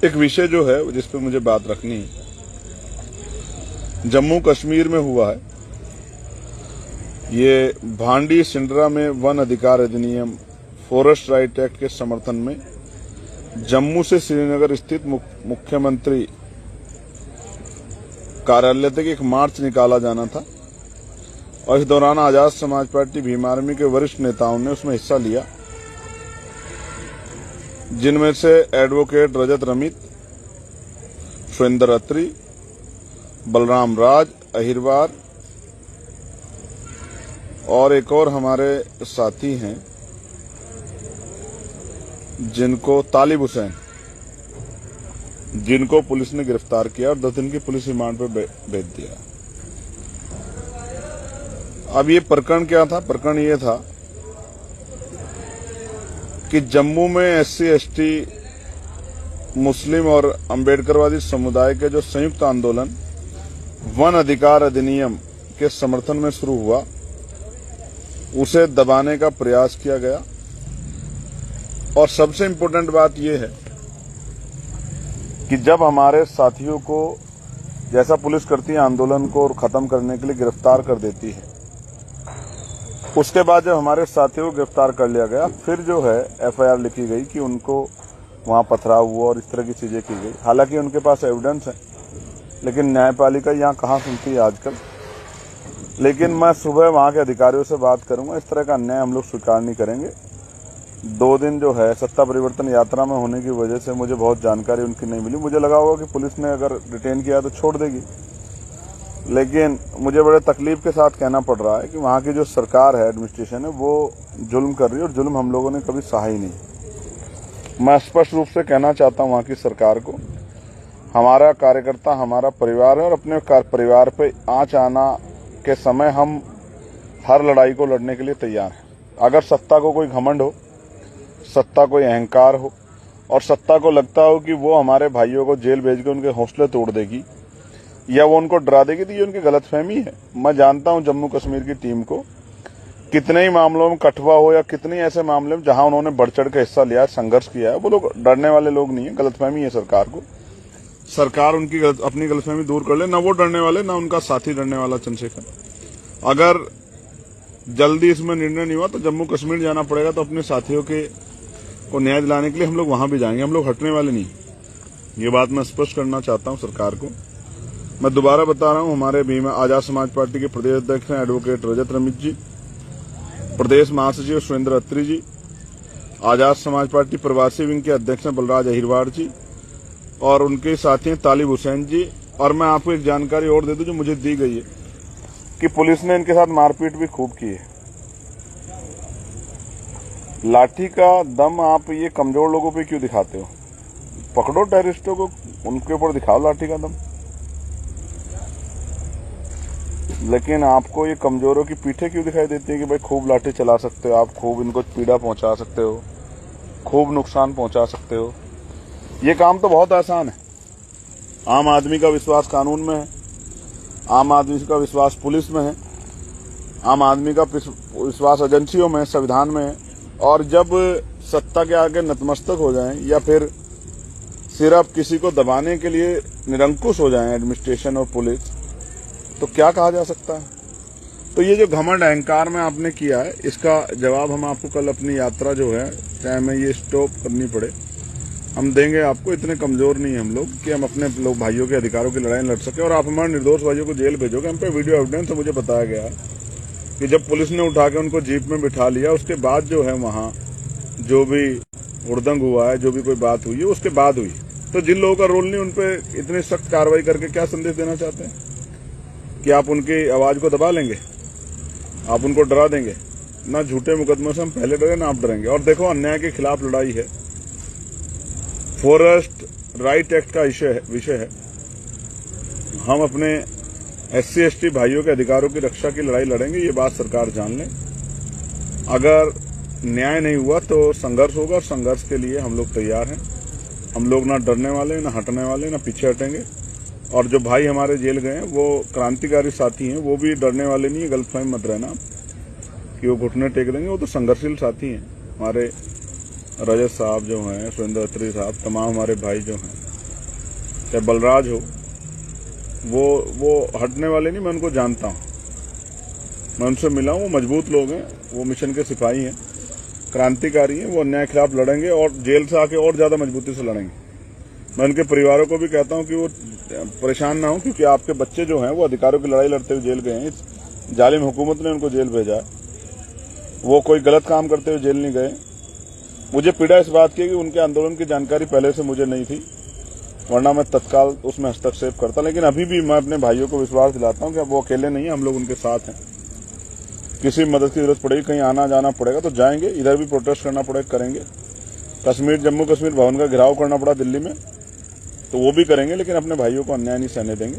एक विषय जो है जिस पे मुझे बात रखनी है, जम्मू कश्मीर में हुआ है। ये भांडी सिंडरा में वन अधिकार अधिनियम फॉरेस्ट राइट एक्ट के समर्थन में जम्मू से श्रीनगर स्थित मुख्यमंत्री कार्यालय तक एक मार्च निकाला जाना था और इस दौरान आजाद समाज पार्टी भीम आर्मी के वरिष्ठ नेताओं ने उसमें हिस्सा लिया, जिनमें से एडवोकेट रजत रमित, सुरेंद्र अत्री, बलराम राज अहिरवार और एक और हमारे साथी हैं जिनको तालिब हुसैन, जिनको पुलिस ने गिरफ्तार किया और 10 दिन की पुलिस रिमांड पर भेज दिया। अब ये प्रकरण क्या था? प्रकरण ये था कि जम्मू में एससी, एसटी, मुस्लिम और अम्बेडकरवादी समुदाय के जो संयुक्त आंदोलन वन अधिकार अधिनियम के समर्थन में शुरू हुआ, उसे दबाने का प्रयास किया गया। और सबसे इम्पोर्टेंट बात यह है कि जब हमारे साथियों को, जैसा पुलिस करती है आंदोलन को और खत्म करने के लिए गिरफ्तार कर देती है, उसके बाद जब हमारे साथियों को गिरफ्तार कर लिया गया, फिर जो है एफआईआर लिखी गई कि उनको वहां पथराव हुआ और इस तरह की चीजें की गई। हालांकि उनके पास एविडेंस है, लेकिन न्यायपालिका यहां कहां सुनती है आजकल। लेकिन मैं सुबह वहां के अधिकारियों से बात करूंगा, इस तरह का अन्याय हम लोग स्वीकार नहीं करेंगे। 2 दिन जो है सत्ता परिवर्तन यात्रा में होने की वजह से मुझे बहुत जानकारी उनकी नहीं मिली। मुझे लगा होगा कि पुलिस ने अगर डिटेन किया तो छोड़ देगी, लेकिन मुझे बड़े तकलीफ के साथ कहना पड़ रहा है कि वहां की जो सरकार है, एडमिनिस्ट्रेशन है, वो जुल्म कर रही है और जुल्म हम लोगों ने कभी सहा ही नहीं। मैं स्पष्ट रूप से कहना चाहता हूं वहां की सरकार को, हमारा कार्यकर्ता हमारा परिवार है और अपने परिवार पे आंच आना के समय हम हर लड़ाई को लड़ने के लिए तैयार हैं। अगर सत्ता को कोई घमंड हो, सत्ता कोई अहंकार हो और सत्ता को लगता हो कि वो हमारे भाइयों को जेल भेज के उनके हौसले तोड़ देगी या वो उनको डरा देगी, तो ये उनकी गलतफहमी है। मैं जानता हूं जम्मू कश्मीर की टीम को, कितने ही मामलों में कठुआ हो या कितने ऐसे मामले में जहां उन्होंने बढ़ चढ़ के हिस्सा लिया है, संघर्ष किया है, वो लोग डरने वाले लोग नहीं है। गलतफहमी है सरकार को, सरकार उनकी अपनी गलतफहमी दूर कर ले। ना वो डरने वाले, ना उनका साथी डरने वाला चंद्रशेखर। अगर जल्दी इसमें निर्णय नहीं हुआ तो जम्मू कश्मीर जाना पड़ेगा, तो अपने साथियों के को न्याय दिलाने के लिए हम लोग वहां भी जाएंगे। हम लोग हटने वाले नहीं, ये बात मैं स्पष्ट करना चाहता हूं सरकार को। मैं दोबारा बता रहा हूं, हमारे भीम आजाद समाज पार्टी के प्रदेश अध्यक्ष हैं एडवोकेट रजत रमित जी, प्रदेश महासचिव सुरेंद्र अत्री जी, आजाद समाज पार्टी प्रवासी विंग के अध्यक्ष हैं बलराज अहिरवार जी और उनके साथी हैं तालिब हुसैन जी। और मैं आपको एक जानकारी और दे दूं जो मुझे दी गई है कि पुलिस ने इनके साथ मारपीट भी खूब की है। लाठी का दम आप ये कमजोर लोगों पे क्यों दिखाते हो? पकड़ो टेररिस्टों को, उनके ऊपर दिखाओ लाठी का दम। लेकिन आपको ये कमजोरों की पीठें क्यों दिखाई देती है कि भाई खूब लाठी चला सकते हो आप, खूब इनको पीड़ा पहुंचा सकते हो, खूब नुकसान पहुंचा सकते हो। ये काम तो बहुत आसान है। आम आदमी का विश्वास कानून में है, आम आदमी का विश्वास पुलिस में है, आम आदमी का विश्वास एजेंसियों में, संविधान में है। और जब सत्ता के आगे नतमस्तक हो जाएं या फिर सिर्फ किसी को दबाने के लिए निरंकुश हो जाएं एडमिनिस्ट्रेशन और पुलिस, तो क्या कहा जा सकता है? तो ये जो घमंड अहंकार में आपने किया है, इसका जवाब हम आपको कल अपनी यात्रा जो है, चाहे हमें ये स्टॉप करनी पड़े, हम देंगे आपको। इतने कमजोर नहीं है हम लोग कि हम अपने लोग भाइयों के अधिकारों की लड़ाई लड़ सके। और आप हमारे निर्दोष भाइयों को जेल भेजोगे, हम पे वीडियो एविडेंस है। मुझे बताया गया कि जब पुलिस ने उठा के उनको जीप में बिठा लिया, उसके बाद जो है वहां जो भी हुड़दंग हुआ है, जो भी कोई बात हुई है, उसके बाद हुई। तो जिन लोगों का रोल नहीं, उनपे इतनी सख्त कार्रवाई करके क्या संदेश देना चाहते हैं कि आप उनकी आवाज को दबा लेंगे, आप उनको डरा देंगे? ना झूठे मुकदमों से हम पहले डरे, ना आप डरेंगे। और देखो, अन्याय के खिलाफ लड़ाई है, फॉरेस्ट राइट एक्ट का विषय है। हम अपने एससी एसटी भाइयों के अधिकारों की रक्षा की लड़ाई लड़ेंगे, ये बात सरकार जान ले। अगर न्याय नहीं हुआ तो संघर्ष होगा, और संघर्ष के लिए हम लोग तैयार हैं। हम लोग ना डरने वाले, ना हटने वाले, ना पीछे हटेंगे। और जो भाई हमारे जेल गए हैं वो क्रांतिकारी साथी हैं, वो भी डरने वाले नहीं है। गलतफहमी मत रहना कि वो घुटने टेक देंगे, वो तो संघर्षशील साथी हैं। हमारे रजत साहब जो हैं, सुरेंद्र अत्री साहब, तमाम हमारे भाई जो हैं, चाहे बलराज हो, वो हटने वाले नहीं, मैं उनको जानता हूं, मैं उनसे मिला हूं, वो मजबूत लोग हैं, वो मिशन के सिपाही हैं, क्रांतिकारी हैं, वो अन्याय के खिलाफ लड़ेंगे और जेल से आके और ज्यादा मजबूती से लड़ेंगे। मैं उनके परिवारों को भी कहता हूं कि वो परेशान ना हो, क्योंकि आपके बच्चे जो हैं वो अधिकारों की लड़ाई लड़ते हुए जेल गए हैं। इस जालिम हुकूमत ने उनको जेल भेजा है, वो कोई गलत काम करते हुए जेल नहीं गए। मुझे पीड़ा इस बात की कि उनके आंदोलन की जानकारी पहले से मुझे नहीं थी, वरना मैं तत्काल उसमें हस्तक्षेप करता। लेकिन अभी भी मैं अपने भाइयों को विश्वास दिलाता हूं कि अब वो अकेले नहीं है, हम लोग उनके साथ हैं। किसी मदद की जरूरत पड़ेगी, कहीं आना जाना पड़ेगा तो जाएंगे, इधर भी प्रोटेस्ट करना पड़ेगा करेंगे। कश्मीर जम्मू कश्मीर भवन का घेराव करना पड़ा दिल्ली में तो वो भी करेंगे, लेकिन अपने भाइयों को अन्याय नहीं सहने देंगे।